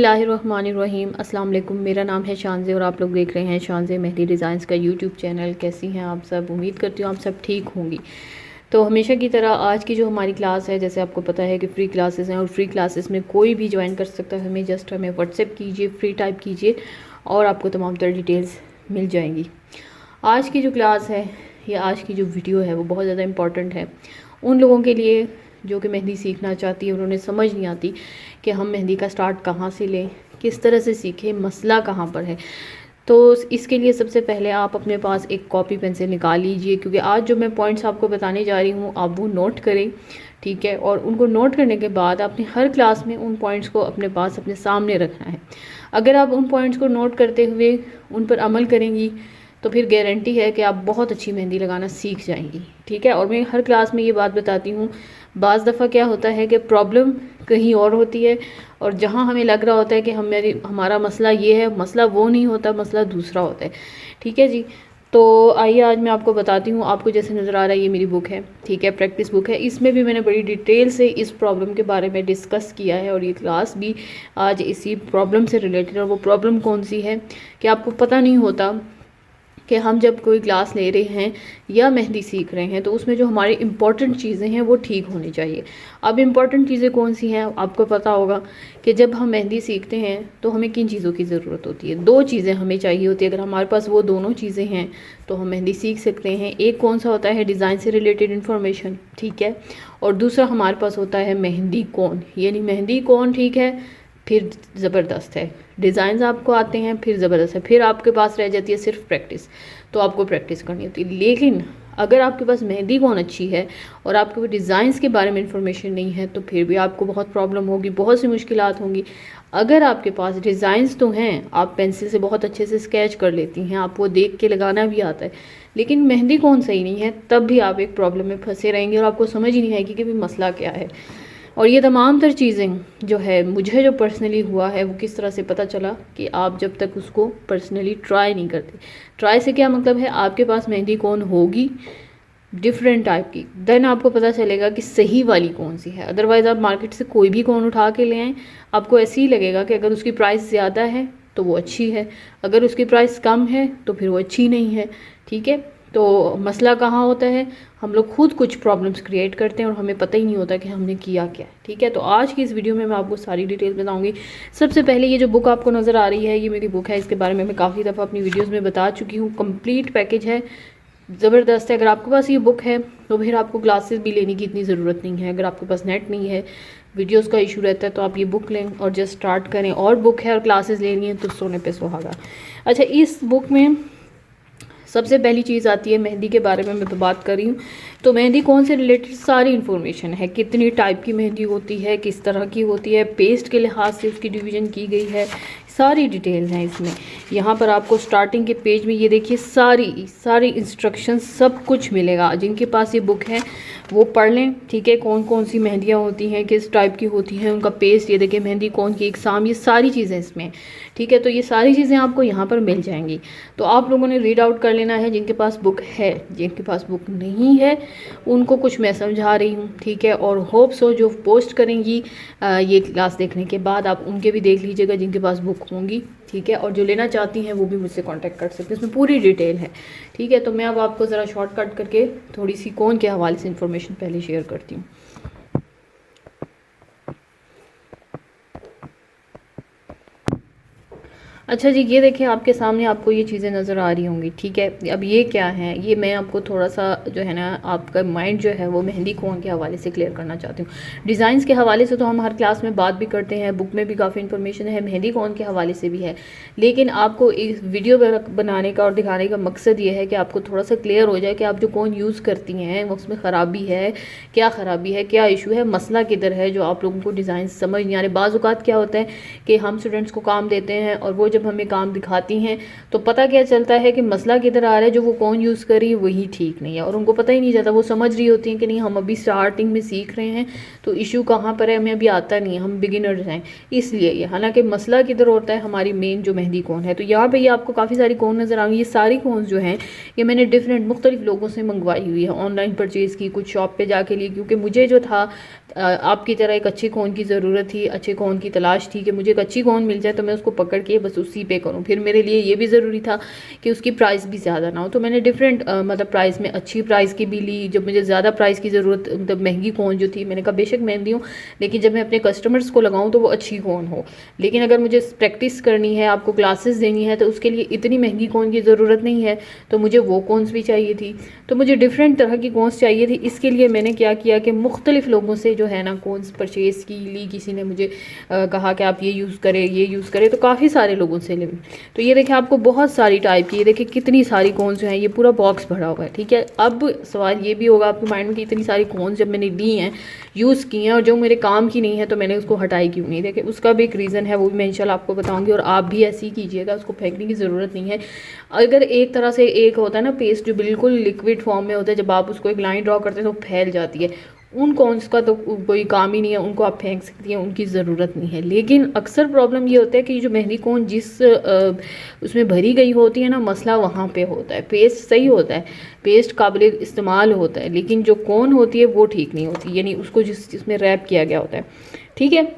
बिस्मिल्लाहिर्रहमानिर्रहीम। अस्सलाम वालेकुम। मेरा नाम है शानज़े और आप लोग देख रहे हैं शानज़े मेहंदी डिज़ाइंस का यूट्यूब चैनल। कैसी हैं आप सब? उम्मीद करती हूँ आप सब ठीक होंगी। तो हमेशा की तरह आज की जो हमारी क्लास है, जैसे आपको पता है कि फ्री क्लासेस हैं और फ्री क्लासेस में कोई भी ज्वाइन कर सकता है। हमें व्हाट्सएप कीजिए, फ्री टाइप कीजिए और आपको तमाम तरह डिटेल्स मिल जाएंगी। आज की जो क्लास है या आज की जो वीडियो है वो बहुत ज़्यादा इम्पॉर्टेंट है उन लोगों के लिए जो कि मेहंदी सीखना चाहती है और उन्हें समझ नहीं आती कि हम मेहंदी का स्टार्ट कहाँ से लें, किस तरह से सीखें, मसला कहाँ पर है। तो इसके लिए सबसे पहले आप अपने पास एक कॉपी पेंसिल निकाल लीजिए, क्योंकि आज जो मैं पॉइंट्स आपको बताने जा रही हूँ आप वो नोट करें, ठीक है। और उनको नोट करने के बाद आपने हर क्लास में उन पॉइंट्स को अपने पास अपने सामने रखना है। अगर आप उन पॉइंट्स को नोट करते हुए उन पर अमल करेंगी तो फिर गारंटी है कि आप बहुत अच्छी मेहंदी लगाना सीख जाएंगी, ठीक है। और मैं हर क्लास में ये बात बताती हूँ, बाज़ दफ़ा क्या होता है कि प्रॉब्लम कहीं और होती है और जहाँ हमें लग रहा होता है कि हमारा मसला ये है, मसला वो नहीं होता, मसला दूसरा होता है, ठीक है जी। तो आइए आज मैं आपको बताती हूँ। आपको जैसे नज़र आ रहा है ये मेरी बुक है, ठीक है, प्रैक्टिस बुक है। इसमें भी मैंने बड़ी डिटेल से इस प्रॉब्लम के बारे में डिस्कस किया है और ये क्लास भी आज इसी प्रॉब्लम से रिलेटेड। और वो प्रॉब्लम कौन सी है कि आपको पता नहीं होता कि हम जब कोई क्लास ले रहे हैं या मेहंदी सीख रहे हैं तो उसमें जो हमारी इम्पॉर्टेंट चीज़ें हैं वो ठीक होनी चाहिए। अब इम्पॉर्टेंट चीज़ें कौन सी हैं आपको पता होगा कि जब हम मेहंदी सीखते हैं तो हमें किन चीज़ों की ज़रूरत होती है। दो चीज़ें हमें चाहिए होती है। अगर हमारे पास वो दोनों चीज़ें हैं तो हम मेहंदी सीख सकते हैं। एक कौन सा होता है, डिज़ाइन से रिलेटेड इन्फॉर्मेशन, ठीक है। और दूसरा हमारे पास होता है मेहंदी कौन, यानी मेहंदी कौन, ठीक है, फिर ज़बरदस्त है। डिज़ाइंस आपको आते हैं, फिर ज़बरदस्त है, फिर आपके पास रह जाती है सिर्फ प्रैक्टिस। तो आपको प्रैक्टिस करनी होती है। लेकिन अगर आपके पास मेहंदी कौन अच्छी है और आपके पास डिज़ाइंस के बारे में इंफॉर्मेशन नहीं है तो फिर भी आपको बहुत प्रॉब्लम होगी, बहुत सी मुश्किलात होंगी। अगर आपके पास डिज़ाइंस तो हैं, आप पेंसिल से बहुत अच्छे से स्केच कर लेती हैं, आपको देख के लगाना भी आता है, लेकिन मेहंदी कौन सही नहीं है, तब भी आप एक प्रॉब्लम में फंसे रहेंगे और आपको समझ ही नहीं आएगी कि भाई मसला क्या है। और ये तमाम तर चीज़ें जो है मुझे जो पर्सनली हुआ है वो किस तरह से पता चला कि आप जब तक उसको पर्सनली ट्राई नहीं करते। ट्राई से क्या मतलब है, आपके पास मेहंदी कौन होगी डिफरेंट टाइप की, देन आपको पता चलेगा कि सही वाली कौन सी है। अदरवाइज़ आप मार्केट से कोई भी कौन उठा के ले आएँ, आपको ऐसे ही लगेगा कि अगर उसकी प्राइस ज़्यादा है तो वो अच्छी है, अगर उसकी प्राइस कम है तो फिर वो अच्छी नहीं है, ठीक है। तो मसला कहाँ होता है, हम लोग खुद कुछ प्रॉब्लम्स क्रिएट करते हैं और हमें पता ही नहीं होता कि हमने किया क्या है, ठीक है। तो आज की इस वीडियो में मैं आपको सारी डिटेल्स बताऊंगी। सबसे पहले ये जो बुक आपको नज़र आ रही है ये मेरी बुक है, इसके बारे में मैं काफ़ी दफ़ा अपनी वीडियोस में बता चुकी हूँ। कंप्लीट पैकेज है, ज़बरदस्त है। अगर आपके पास ये बुक है तो फिर आपको क्लासेस भी लेने की इतनी ज़रूरत नहीं है। अगर आपके पास नेट नहीं है, वीडियोस का इशू रहता है, तो आप ये बुक लें और जस्ट स्टार्ट करें। और बुक है और क्लासेस लेनी है तो सोने पे सुहागा। अच्छा, इस बुक में सबसे पहली चीज़ आती है मेहंदी के बारे में मैं तो बात कर रही हूँ। तो मेहंदी कौन से रिलेटेड सारी इन्फॉर्मेशन है, कितनी टाइप की मेहंदी होती है, किस तरह की होती है, पेस्ट के लिहाज से उसकी डिवीज़न की गई है, सारी डिटेल्स हैं इसमें। यहाँ पर आपको स्टार्टिंग के पेज में ये देखिए सारी इंस्ट्रक्शन सब कुछ मिलेगा। जिनके पास ये बुक है वो पढ़ लें, ठीक है। कौन कौन सी मेहंदियाँ होती हैं, किस टाइप की होती हैं, उनका पेस्ट, ये देखिए मेहंदी कौन की एग्ज़ाम, ये सारी चीज़ें इसमें, ठीक है। तो ये सारी चीज़ें आपको यहाँ पर मिल जाएंगी। तो आप लोगों ने रीड आउट कर लेना है जिनके पास बुक है। जिनके पास बुक नहीं है उनको कुछ मैं समझा रही हूँ, ठीक है। और होप सो जो पोस्ट करेंगी ये क्लास देखने के बाद आप उनके भी देख लीजिएगा जिनके पास बुक होंगी, ठीक है। और जो लेना चाहती हैं वो भी मुझसे कांटेक्ट कर सकते हैं, इसमें पूरी डिटेल है, ठीक है। तो मैं अब आपको ज़रा शॉर्टकट करके थोड़ी सी कौन के हवाले से इन्फॉर्मेशन पहले शेयर करती हूँ। अच्छा जी, ये देखिए आपके सामने आपको ये चीज़ें नज़र आ रही होंगी, ठीक है। अब ये क्या है, ये मैं आपको थोड़ा सा जो है ना आपका माइंड जो है वो मेहंदी कौन के हवाले से क्लियर करना चाहती हूँ। डिज़ाइंस के हवाले से तो हम हर क्लास में बात भी करते हैं, बुक में भी काफ़ी इन्फॉर्मेशन है, मेहंदी कौन के हवाले से भी है। लेकिन आपको इस वीडियो बनाने का और दिखाने का मकसद ये है कि आपको थोड़ा सा क्लियर हो जाए कि आप जो कौन यूज़ करती हैं उसमें ख़राबी है, क्या इशू है, मसला किधर है, जो आप लोगों को डिज़ाइन समझ नहीं आ रहे। बाज़ औक़ात क्या होता है कि हम स्टूडेंट्स को काम देते हैं और वो जब हमें काम दिखाती हैं तो पता क्या चलता है कि मसला किधर आ रहा है, जो वो कौन यूज़ कर रही है वही ठीक नहीं है, और उनको पता ही नहीं जाता। वो समझ रही होती हैं कि नहीं हम अभी स्टार्टिंग में सीख रहे हैं तो इशू कहाँ पर है हमें अभी आता नहीं है, हम बिगिनर्स हैं इसलिए ये। हालांकि मसला किधर होता है हमारी मेन जो मेहंदी कोन है। तो यहाँ पे ये आपको काफ़ी सारी कोन नज़र आएंगी। ये सारी कोन जो हैं ये मैंने डिफरेंट मुख्तलिफ लोगों से मंगवाई हुई है, ऑनलाइन परचेज़ की, कुछ शॉप पे जाके ली, क्योंकि मुझे जो था आपकी तरह एक अच्छी कोन की ज़रूरत थी, अच्छे कोन की तलाश थी कि मुझे एक अच्छी कोन मिल जाए तो मैं उसको पकड़ के बस उसी पे करूँ। फिर मेरे लिए ये भी ज़रूरी था कि उसकी प्राइस भी ज़्यादा ना हो, तो मैंने डिफरेंट मतलब प्राइस में अच्छी प्राइस की भी ली। जब मुझे ज़्यादा प्राइस की ज़रूरत, महंगी कोन जो थी, मैंने कहा बेशक महंगी हूँ लेकिन जब मैं अपने कस्टमर्स को लगाऊँ तो वो अच्छी कोन हो। लेकिन अगर मुझे प्रैक्टिस करनी है, आपको क्लासेस देनी है, तो उसके लिए इतनी महंगी कोन की ज़रूरत नहीं है, तो मुझे वो कोन्स भी चाहिए थी। तो मुझे डिफरेंट तरह की कोन्स चाहिए थी। इसके लिए मैंने क्या किया कि मुख्तलिफ लोगों से जो है ना कोन्स परचेज़ की ली। किसी ने मुझे कहा कि आप ये यूज़ करें, ये यूज़ करें, तो काफ़ी सारे लोगों से ले। तो ये देखिए आपको बहुत सारी टाइप की, ये देखिए कितनी सारी कोन्स जो हैं, ये पूरा बॉक्स भरा हुआ है, ठीक है। अब सवाल ये भी होगा आपके माइंड में कि इतनी सारी कोन्स जब मैंने ली हैं, यूज़ की हैं, और जो मेरे काम की नहीं है तो मैंने उसको हटाई क्यों नहीं। देखिए उसका भी एक रीज़न है, वो भी मैं इंशाल्लाह आपको बताऊँगी। और आप भी ऐसे ही कीजिएगा, उसको फेंकने की ज़रूरत नहीं है। अगर एक तरह से एक होता है ना पेस्ट जो बिल्कुल लिक्विड फॉर्म में होता है, जब आप उसको एक लाइन ड्रॉ करते हैं तो फैल जाती है, उन कॉन्स का तो कोई काम ही नहीं है, उनको आप फेंक सकती हैं, उनकी ज़रूरत नहीं है। लेकिन अक्सर प्रॉब्लम ये होता है कि जो मेहंदी कोन जिस उसमें भरी गई होती है ना, मसला वहाँ पे होता है। पेस्ट सही होता है, पेस्ट काबिल इस्तेमाल होता है, लेकिन जो कोन होती है वो ठीक नहीं होती, यानी उसको जिसमें रैप किया गया होता है, ठीक है।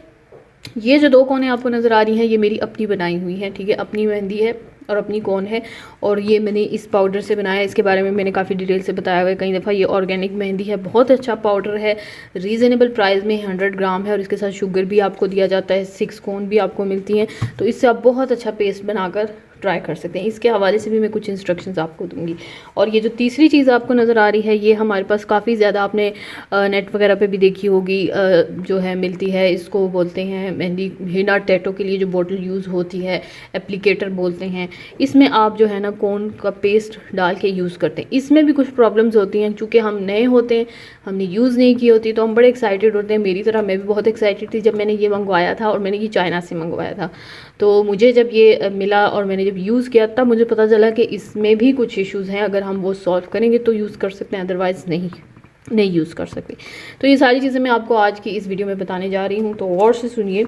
ये जो दो कोनें आपको नज़र आ रही हैं ये मेरी अपनी बनाई हुई हैं, ठीक है, अपनी मेहंदी है और अपनी कोन है। और ये मैंने इस पाउडर से बनाया है, इसके बारे में मैंने काफ़ी डिटेल से बताया हुआ है कई दफ़ा। ये ऑर्गेनिक मेहंदी है, बहुत अच्छा पाउडर है, रीज़नेबल प्राइस में 100 ग्राम है, और इसके साथ शुगर भी आपको दिया जाता है, 6 कोन भी आपको मिलती हैं। तो इससे आप बहुत अच्छा पेस्ट बनाकर ट्राई कर सकते हैं। इसके हवाले से भी मैं कुछ इंस्ट्रक्शंस आपको दूंगी। और ये जो तीसरी चीज़ आपको नज़र आ रही है ये हमारे पास काफ़ी ज़्यादा आपने नेट वगैरह पे भी देखी होगी, जो है मिलती है, इसको बोलते हैं मेहंदी हिना टैटो के लिए जो बोतल यूज़ होती है, एप्लीकेटर बोलते हैं। इसमें आप जो है ना कोन का पेस्ट डाल के यूज़ करते हैं। इसमें भी कुछ प्रॉब्लम्स होती हैं, चूँकि हम नए होते हैं, हमने यूज़ नहीं की होती, तो हम बड़े एक्साइटेड होते हैं। मेरी तरह मैं भी बहुत एक्साइटेड थी जब मैंने ये मंगवाया था, और मैंने ये चाइना से मंगवाया था। तो मुझे जब ये मिला और मैंने जब यूज़ किया तब मुझे पता चला कि इसमें भी कुछ इश्यूज़ हैं, अगर हम वो सॉल्व करेंगे तो यूज़ कर सकते हैं, अदरवाइज़ नहीं यूज़ कर सकते। तो ये सारी चीज़ें मैं आपको आज की इस वीडियो में बताने जा रही हूँ, तो गौर से सुनिए।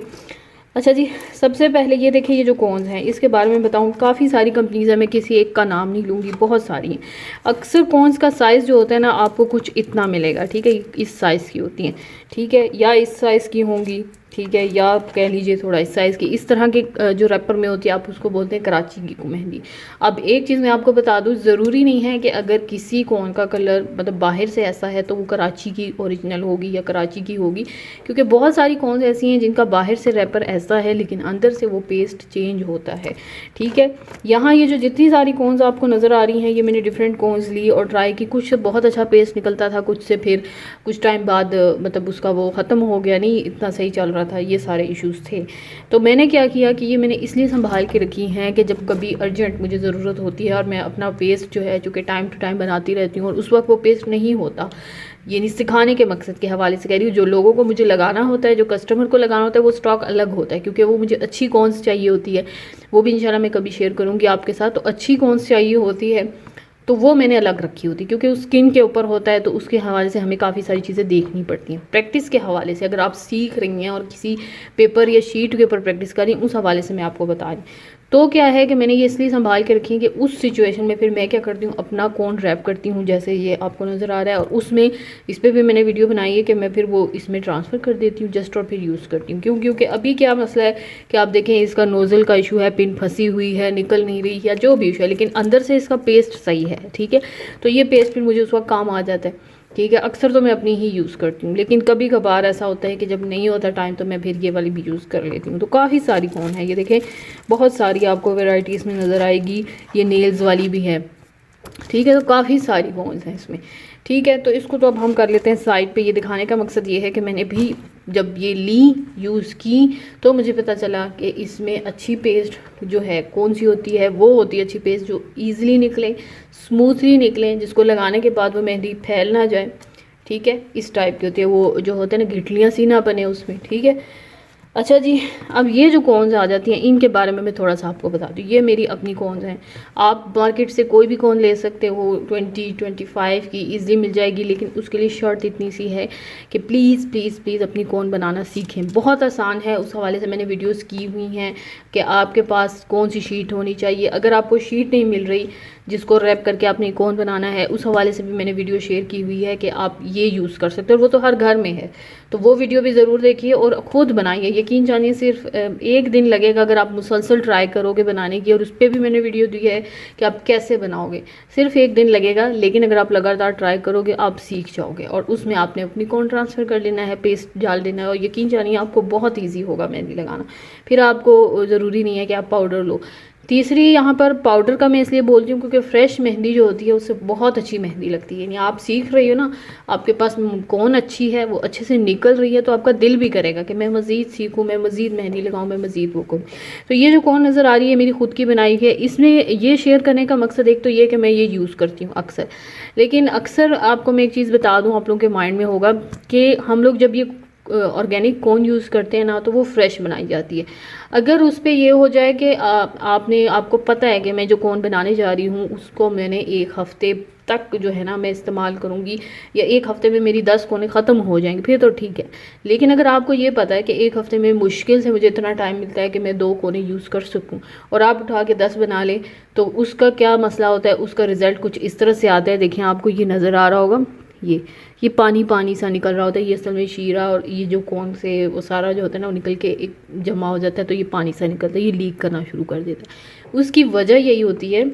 अच्छा जी, सबसे पहले ये देखिए, ये जो कोन्स हैं इसके बारे में बताऊँ, काफ़ी सारी कंपनीज़ है, मैं किसी एक का नाम नहीं लूँगी, बहुत सारी हैं। अक्सर कोन्स का साइज़ जो होता है ना आपको कुछ इतना मिलेगा, ठीक है, इस साइज़ की होती हैं, ठीक है, या इस साइज़ की होंगी, ठीक है, या आप कह लीजिए थोड़ा इस साइज़ की। इस तरह के जो रैपर में होती है आप उसको बोलते हैं कराची की मेहंदी। अब एक चीज़ मैं आपको बता दूँ, ज़रूरी नहीं है कि अगर किसी कोन का कलर मतलब बाहर से ऐसा है तो वो कराची की ओरिजिनल होगी या कराची की होगी, क्योंकि बहुत सारी कोन्स ऐसी हैं जिनका बाहर से रैपर ऐसा है लेकिन अंदर से वो पेस्ट चेंज होता है, ठीक है। यहाँ ये जो जितनी सारी कोन्स आपको नज़र आ रही हैं ये मैंने डिफरेंट कोन्स ली और ट्राई की। कुछ बहुत अच्छा पेस्ट निकलता था, कुछ से फिर कुछ टाइम बाद मतलब उसका वो ख़त्म हो गया, नहीं इतना सही चल रहा था, ये सारे इश्यूज़ थे। तो मैंने क्या किया कि ये मैंने इसलिए संभाल के रखी हैं कि जब कभी अर्जेंट मुझे ज़रूरत होती है और मैं अपना पेस्ट जो है चूँकि टाइम टू टाइम बनाती रहती हूँ और उस वक्त वो पेस्ट नहीं होता, यानी सिखाने के मकसद के हवाले से कह रही हूँ। जो लोगों को मुझे लगाना होता है, जो कस्टमर को लगाना होता है, वो स्टॉक अलग होता है, क्योंकि वो मुझे अच्छी कॉन्स चाहिए होती है, वो भी इंशाल्लाह मैं कभी शेयर करूँगी आपके साथ। तो अच्छी कॉन्स चाहिए होती है तो वो मैंने अलग रखी होती, क्योंकि उस स्किन के ऊपर होता है, तो उसके हवाले से हमें काफ़ी सारी चीज़ें देखनी पड़ती हैं। प्रैक्टिस के हवाले से अगर आप सीख रही हैं और किसी पेपर या शीट के ऊपर प्रैक्टिस कर रही हैं, उस हवाले से मैं आपको बता रही। तो क्या है कि मैंने ये इसलिए संभाल के रखी है कि उस सिचुएशन में फिर मैं क्या करती हूँ, अपना कोन रैप करती हूँ, जैसे ये आपको नज़र आ रहा है, और उसमें इस पर भी मैंने वीडियो बनाई है कि मैं फिर वो इसमें ट्रांसफ़र कर देती हूँ जस्ट, और फिर यूज़ करती हूँ। क्योंकि अभी क्या मसला है कि आप देखें इसका नोज़ल का इशू है, पिन फंसी हुई है, निकल नहीं रही, या जो भी इशू है, लेकिन अंदर से इसका पेस्ट सही है, ठीक है। तो ये पेस्ट फिर मुझे उस वक्त काम आ जाता है, ठीक है। अक्सर तो मैं अपनी ही यूज़ करती हूँ, लेकिन कभी कभार ऐसा होता है कि जब नहीं होता टाइम तो मैं फिर ये वाली भी यूज़ कर लेती हूँ। तो काफ़ी सारी कोन है, ये देखें बहुत सारी आपको वैरायटी इसमें नज़र आएगी। ये नेल्स वाली भी है, ठीक है। तो काफ़ी सारी कोन्स हैं इसमें, ठीक है। तो इसको तो अब हम कर लेते हैं साइड पे। ये दिखाने का मकसद ये है कि मैंने भी जब ये ली यूज़ की तो मुझे पता चला कि इसमें अच्छी पेस्ट जो है कौन सी होती है, वो होती है अच्छी पेस्ट जो ईज़िली निकले, स्मूथली निकलें, जिसको लगाने के बाद वो मेहंदी फैल ना जाए, ठीक है। इस टाइप की होती है, वो जो होते हैं ना घिटलियाँ सी ना बने उसमें, ठीक है। अच्छा जी, अब ये जो कॉन्स आ जाती हैं इनके बारे में मैं थोड़ा सा आपको बता दूँ। ये मेरी अपनी कॉन्स हैं। आप मार्केट से कोई भी कॉन ले सकते हो, 20-25 की ईज़िली मिल जाएगी, लेकिन उसके लिए शर्त इतनी सी है कि प्लीज़ प्लीज़ प्लीज़ अपनी कॉन बनाना सीखें। बहुत आसान है, उस हवाले से मैंने वीडियोस की हुई हैं कि आपके पास कौन सी शीट होनी चाहिए। अगर आपको शीट नहीं मिल रही जिसको रैप करके आपने कौन बनाना है, उस हवाले से भी मैंने वीडियो शेयर की हुई है कि आप ये यूज़ कर सकते हो, और वो तो हर घर में है। तो वो वीडियो भी ज़रूर देखिए और ख़ुद बनाइए। यकीन जानिए सिर्फ एक दिन लगेगा अगर आप मुसलसल ट्राई करोगे बनाने की, और उस पर भी मैंने वीडियो दी है कि आप कैसे बनाओगे। सिर्फ एक दिन लगेगा, लेकिन अगर आप लगातार ट्राई करोगे आप सीख जाओगे। और उसमें आपने अपनी कौन ट्रांसफ़र कर लेना है, पेस्ट डाल देना है, और यकीन जानिए आपको बहुत ईजी होगा मेहंदी लगाना। फिर आपको ज़रूरी नहीं है कि आप पाउडर लो। तीसरी यहाँ पर पाउडर का मैं इसलिए बोलती हूँ क्योंकि फ्रेश मेहंदी जो होती है उससे बहुत अच्छी मेहंदी लगती है। यानी आप सीख रही हो ना, आपके पास कौन अच्छी है, वो अच्छे से निकल रही है, तो आपका दिल भी करेगा कि मैं मज़ीद सीखूँ, मैं मज़ीद मेहंदी लगाऊँ, मैं मज़ीद वो करूँ। तो ये जो कौन नज़र आ रही है मेरी खुद की बनाई है, इसमें ये शेयर करने का मकसद एक तो ये कि मैं ये यूज़ करती हूँ अक्सर। लेकिन अक्सर आपको मैं एक चीज़ बता दूँ, आप लोगों के माइंड में होगा कि हम लोग जब ये ऑर्गेनिक कौन यूज़ करते हैं ना, तो वो फ्रेश बनाई जाती है। अगर उस पे ये हो जाए कि आपको पता है कि मैं जो कौन बनाने जा रही हूँ उसको मैंने एक हफ़्ते तक जो है ना मैं इस्तेमाल करूँगी, या एक हफ़्ते में मेरी 10 कोने ख़त्म हो जाएंगे, फिर तो ठीक है। लेकिन अगर आपको ये पता है कि एक हफ़्ते में मुश्किल से मुझे इतना टाइम मिलता है कि मैं 2 कोने यूज़ कर सकूँ, और आप उठा के 10 बना लें, तो उसका क्या मसला होता है, उसका रिज़ल्ट कुछ इस तरह से आता है। देखिए आपको ये नज़र आ रहा होगा, ये पानी पानी सा निकल रहा होता है। ये असल में शीरा और ये जो कौन से वो सारा जो होता है ना, वो निकल के एक जमा हो जाता है, तो ये पानी सा निकलता है, ये लीक करना शुरू कर देता है। उसकी वजह यही होती है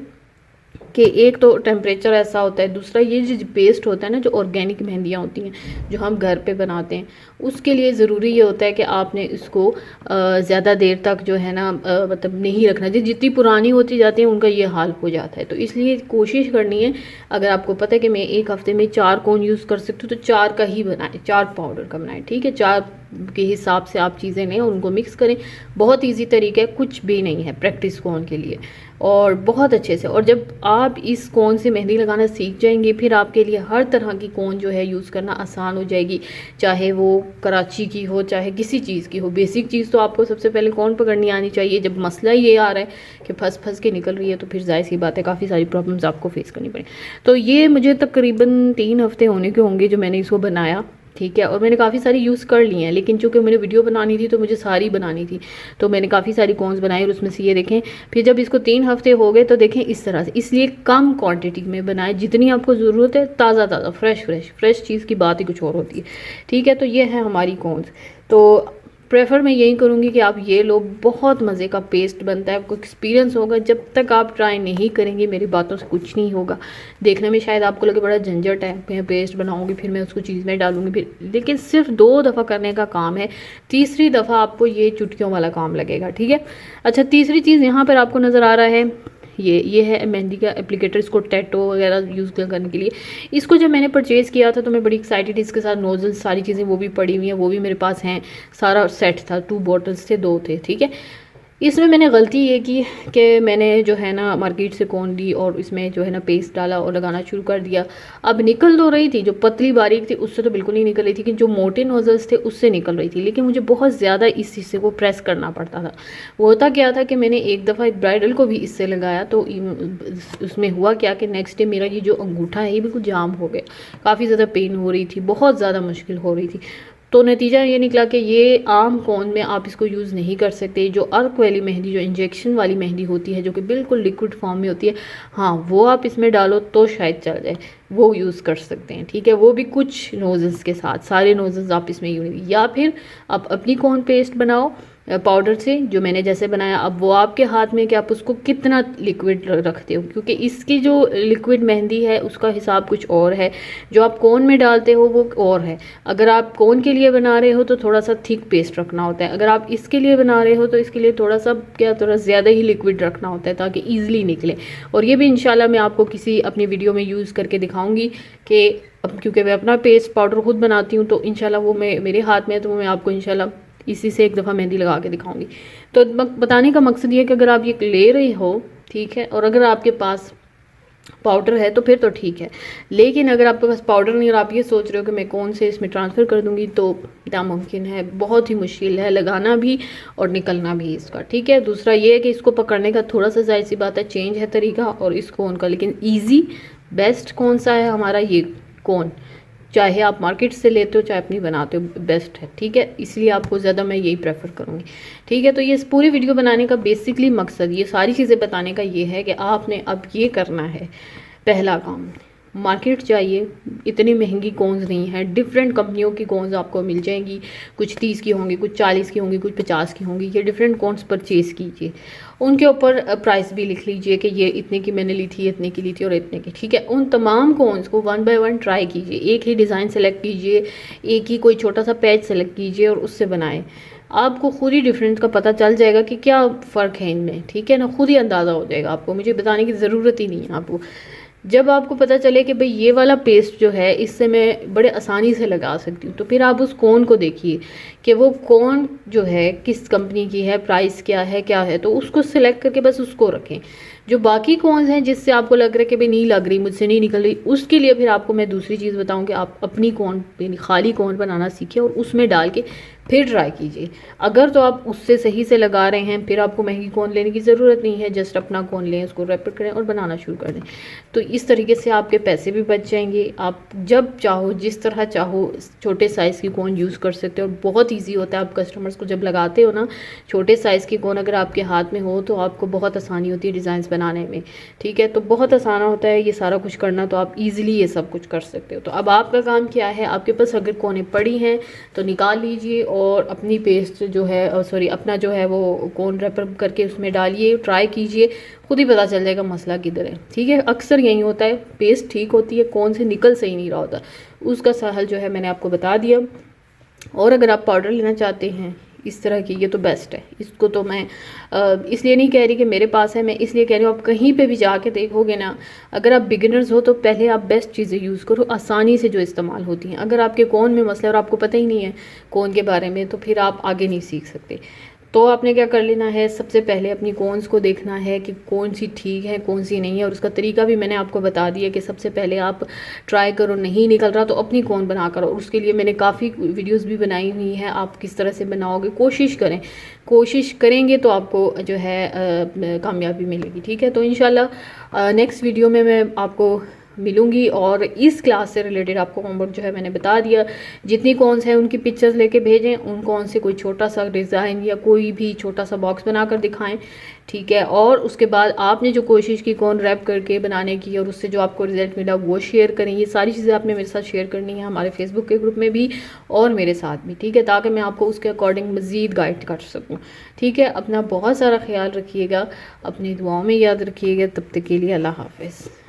कि एक तो टेम्परेचर ऐसा होता है, दूसरा ये जो पेस्ट होता है ना, जो ऑर्गेनिक मेहंदियाँ होती हैं जो हम घर पे बनाते हैं, उसके लिए ज़रूरी ये होता है कि आपने इसको ज़्यादा देर तक जो है ना मतलब नहीं रखना। जितनी पुरानी होती जाती है उनका ये हाल हो जाता है। तो इसलिए कोशिश करनी है, अगर आपको पता है कि मैं एक हफ़्ते में 4 कोन यूज़ कर सकती हूँ, तो 4 का ही बनाएं, 4 पाउडर का बनाएं, ठीक है। 4 के हिसाब से आप चीज़ें लें और उनको मिक्स करें। बहुत ईजी तरीका है, कुछ भी नहीं है प्रैक्टिस कौन के लिए, और बहुत अच्छे से। और जब आप इस कौन से मेहंदी लगाना सीख जाएंगे, फिर आपके लिए हर तरह की कौन जो है यूज़ करना आसान हो जाएगी, चाहे वो कराची की हो, चाहे किसी चीज़ की हो। बेसिक चीज़ तो आपको सबसे पहले कौन पकड़नी आनी चाहिए। जब मसला ये आ रहा है कि फंस के निकल रही है, तो फिर जाहिर सी बात है काफ़ी सारी प्रॉब्लम्स आपको फेस करनी पड़े। तो ये मुझे तकरीबन 3 हफ्ते होने के होंगे जो मैंने इसको बनाया, ठीक है। और मैंने काफ़ी सारी यूज़ कर ली हैं, लेकिन चूंकि मैंने वीडियो बनानी थी तो मुझे सारी बनानी थी, तो मैंने काफ़ी सारी कॉन्स बनाई, और उसमें से ये देखें। फिर जब इसको 3 हफ्ते हो गए तो देखें इस तरह से, इसलिए कम क्वांटिटी में बनाएं जितनी आपको ज़रूरत है। ताज़ा ताज़ा फ्रेश चीज़ की बात ही कुछ और होती है, ठीक है। तो ये है हमारी कॉन्स। तो प्रेफर मैं यही करूँगी कि आप ये लो, बहुत मज़े का पेस्ट बनता है, आपको एक्सपीरियंस होगा। जब तक आप ट्राई नहीं करेंगे मेरी बातों से कुछ नहीं होगा। देखने में शायद आपको लगे बड़ा झंझट है, मैं पेस्ट बनाऊंगी फिर मैं उसको चीज़ में डालूंगी फिर, लेकिन सिर्फ 2 दफ़ा करने का काम है, तीसरी दफ़ा आपको ये चुटकियों वाला काम लगेगा, ठीक है। अच्छा, तीसरी चीज़ यहाँ पर आपको नज़र आ रहा है, ये है मेहंदी का एप्लीकेटर। इसको टैटो वगैरह यूज़ करने के लिए। इसको जब मैंने परचेज़ किया था तो मैं बड़ी एक्साइटेड, इसके साथ नोज़ल्स सारी चीज़ें वो भी पड़ी हुई हैं, वो भी मेरे पास हैं। सारा सेट था, 2 बॉटल्स थे, 2 थे, ठीक है। इसमें मैंने गलती ये की कि मैंने जो है ना मार्केट से कौन ली और इसमें जो है ना पेस्ट डाला और लगाना शुरू कर दिया। अब निकल तो रही थी, जो पतली बारीक थी उससे तो बिल्कुल नहीं निकल रही थी, कि जो मोटे नोजल्स थे उससे निकल रही थी, लेकिन मुझे बहुत ज़्यादा इस हिस्से को प्रेस करना पड़ता था। वो होता क्या था कि मैंने एक दफ़ा एक ब्राइडल को भी इससे लगाया, तो उसमें हुआ क्या कि नेक्स्ट डे मेरा ये जो अंगूठा है ये बिल्कुल जाम हो गया, काफ़ी ज़्यादा पेन हो रही थी, बहुत ज़्यादा मुश्किल हो रही थी। तो नतीजा ये निकला कि ये आम कौन में आप इसको यूज़ नहीं कर सकते। जो अर्क वाली मेहंदी, जो इंजेक्शन वाली मेहंदी होती है, जो कि बिल्कुल लिक्विड फॉर्म में होती है, हाँ वो आप इसमें डालो तो शायद चल जाए, वो यूज़ कर सकते हैं, ठीक है। वो भी कुछ नोज़ल्स के साथ, सारे नोज़ल्स आप इसमें यूज़ नहीं, या फिर आप अपनी कौन पेस्ट बनाओ पाउडर से, जो मैंने जैसे बनाया। अब वो आपके हाथ में कि आप उसको कितना लिक्विड रखते हो, क्योंकि इसकी जो लिक्विड मेहंदी है उसका हिसाब कुछ और है, जो आप कोन में डालते हो वो और है। अगर आप कोन के लिए बना रहे हो तो थोड़ा सा थिक पेस्ट रखना होता है, अगर आप इसके लिए बना रहे हो तो इसके लिए थोड़ा ज़्यादा ही लिक्विड रखना होता है ताकि ईजिली निकले। और ये भी इंशाल्लाह मैं आपको किसी अपनी वीडियो में यूज़ करके दिखाऊँगी कि अब क्योंकि मैं अपना पेस्ट पाउडर खुद बनाती हूँ, तो इंशाल्लाह वो मेरे हाथ में है, तो वो मैं आपको इंशाल्लाह इसी से एक दफ़ा मेहंदी लगा के दिखाऊंगी। तो बताने का मकसद ये है कि अगर आप ये ले रहे हो, ठीक है, और अगर आपके पास पाउडर है तो फिर तो ठीक है, लेकिन अगर आपके पास पाउडर नहीं और आप ये सोच रहे हो कि मैं कौन से इसमें ट्रांसफ़र कर दूंगी, तो नामुमकिन है, बहुत ही मुश्किल है लगाना भी और निकलना भी इसका। ठीक है, दूसरा ये है कि इसको पकड़ने का थोड़ा सा जाहिर सी बात है चेंज है तरीका और इस कोन का, लेकिन ईजी बेस्ट कौन सा है हमारा ये कोन, चाहे आप मार्केट से लेते हो चाहे अपनी बनाते हो, बेस्ट है। ठीक है, इसलिए आपको ज़्यादा मैं यही प्रेफर करूँगी। ठीक है, तो ये पूरी वीडियो बनाने का बेसिकली मकसद, ये सारी चीज़ें बताने का ये है कि आपने अब ये करना है। पहला काम, मार्केट चाहिए, इतनी महंगी कोन्स नहीं है, डिफरेंट कंपनियों की कोन्स आपको मिल जाएंगी, कुछ 30 की होंगी, कुछ 40 की होंगी, कुछ 50 की होंगी। ये डिफरेंट कोन्स परचेज़ कीजिए, उनके ऊपर प्राइस भी लिख लीजिए कि ये इतने की मैंने ली थी, इतने की ली थी और इतने की। ठीक है, उन तमाम कोन्स को 1 बाय 1 ट्राई कीजिए, एक ही डिज़ाइन सेलेक्ट कीजिए, एक ही कोई छोटा सा पैच सेलेक्ट कीजिए और उससे बनाएं। आपको खुद ही डिफरेंस का पता चल जाएगा कि क्या फ़र्क है इनमें। ठीक है ना, खुद ही अंदाज़ा हो जाएगा आपको, मुझे बताने की ज़रूरत ही नहीं है आपको। जब आपको पता चले कि भाई ये वाला पेस्ट जो है इससे मैं बड़े आसानी से लगा सकती हूँ, तो फिर आप उस कोन को देखिए कि वो कोन जो है किस कंपनी की है, प्राइस क्या है, तो उसको सिलेक्ट करके बस उसको रखें। जो बाकी कौन हैं जिससे आपको लग रहा है कि भाई नहीं लग रही, मुझसे नहीं निकल रही, उसके लिए फिर आपको मैं दूसरी चीज़ बताऊँ कि आप अपनी कौन खाली कौन बनाना सीखें और उसमें डाल के फिर ट्राई कीजिए। अगर तो आप उससे सही से लगा रहे हैं, फिर आपको महंगी कौन लेने की ज़रूरत नहीं है, जस्ट अपना कौन लें, उसको रैपिड करें और बनाना शुरू कर दें। तो इस तरीके से आपके पैसे भी बच जाएंगे। आप जब चाहो जिस तरह चाहो छोटे साइज़ की कौन यूज़ कर सकते हो और बहुत ईजी होता है। आप कस्टमर्स को जब लगाते हो ना, छोटे साइज़ की कौन अगर आपके हाथ में हो तो आपको बहुत आसानी होती है डिज़ाइंस बनाने में। ठीक है, तो बहुत आसान होता है ये सारा कुछ करना, तो आप ईजिली ये सब कुछ कर सकते हो। तो अब आपका काम क्या है, आपके पास अगर कोने पड़ी हैं तो निकाल लीजिए और अपनी पेस्ट जो है सॉरी अपना जो है वो कोन रैपर करके उसमें डालिए, ट्राई कीजिए, खुद ही पता चल जाएगा मसला किधर है। ठीक है, अक्सर यही होता है, पेस्ट ठीक होती है, कौन से निकल सही नहीं रहा होता, उसका सहल जो है मैंने आपको बता दिया। और अगर आप पाउडर लेना चाहते हैं इस तरह की, ये तो बेस्ट है। इसको तो मैं इसलिए नहीं कह रही कि मेरे पास है, मैं इसलिए कह रही हूँ आप कहीं पे भी जाके देखोगे ना, अगर आप बिगिनर्स हो तो पहले आप बेस्ट चीज़ें यूज़ करो, आसानी से जो इस्तेमाल होती हैं। अगर आपके कौन में मसला और आपको पता ही नहीं है कौन के बारे में, तो फिर आप आगे नहीं सीख सकते। तो आपने क्या कर लेना है, सबसे पहले अपनी कौन्स को देखना है कि कौन सी ठीक है कौन सी नहीं है, और उसका तरीका भी मैंने आपको बता दिया कि सबसे पहले आप ट्राई करो, नहीं निकल रहा तो अपनी कौन बना करो। और उसके लिए मैंने काफ़ी वीडियोस भी बनाई हुई हैं, आप किस तरह से बनाओगे कोशिश करें, कोशिश करेंगे तो आपको जो है कामयाबी मिलेगी। ठीक है, तो इंशाल्लाह नेक्स्ट वीडियो में मैं आपको मिलूंगी और इस क्लास से रिलेटेड आपको होमवर्क जो है मैंने बता दिया। जितनी कौन्स हैं उनकी पिक्चर्स लेके भेजें, उन कौन से कोई छोटा सा डिज़ाइन या कोई भी छोटा सा बॉक्स बनाकर दिखाएं। ठीक है, और उसके बाद आपने जो कोशिश की कौन रैप करके बनाने की और उससे जो आपको रिजल्ट मिला वो शेयर करें। ये सारी चीज़ें आपने मेरे साथ शेयर करनी है, हमारे फेसबुक के ग्रुप में भी और मेरे साथ भी। ठीक है, ताकि मैं आपको उसके अकॉर्डिंग मज़ीद गाइड कर सकूँ। ठीक है, अपना बहुत सारा ख्याल रखिएगा, अपनी दुआओं में याद रखिएगा। तब तक के लिए अल्लाह हाफ़िज़।